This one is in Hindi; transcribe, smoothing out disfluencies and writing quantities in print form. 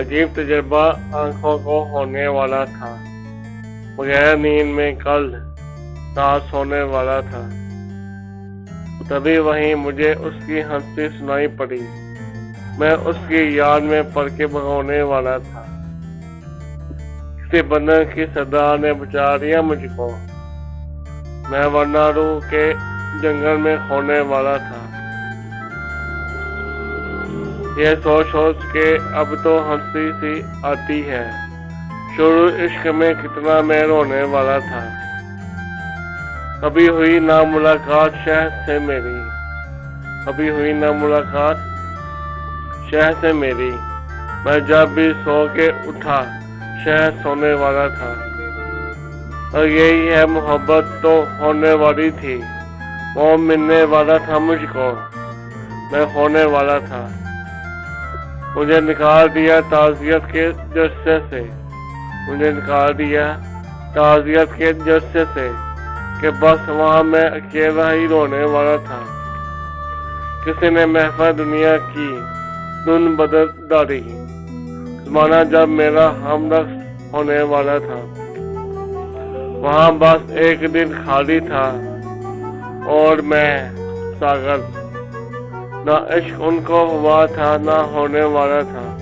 अजीब तजुर्बा आंखों को होने वाला था। बगैर नींद में कल रात सोने वाला था। तभी वहीं मुझे उसकी हंसी सुनाई पड़ी। मैं उसकी याद में पड़ के भगोने वाला था। किसी बंदर की सदा ने बचा दिया मुझको। मैं वरना रूह के जंगल में खोने वाला था। ये सोच सोच के अब तो हंसी सी आती है। शुरू इश्क में कितना मैं रोने वाला था। कभी हुई ना मुलाकात शहर से मेरी। कभी हुई ना मुलाकात शहर से मेरी। मैं जब भी सो के उठा शहर सोने वाला था। और यही है मोहब्बत तो होने वाली थी। वो मिलने वाला था मुझको। मैं होने वाला था। मुझे निकाल दिया ताज़ियत के जस्से से। मुझे निकाल दिया ताज़ियत के जस्से से कि बस वहाँ मैं अकेला ही रोने वाला था। किसी ने महफिल दुनिया की धुन बदल डाली। ज़माना जब मेरा हमदर्द होने वाला था। वहाँ बस एक दिन खाली था और मैं सागर। ना इश्क उनको हुआ था ना होने वाला था।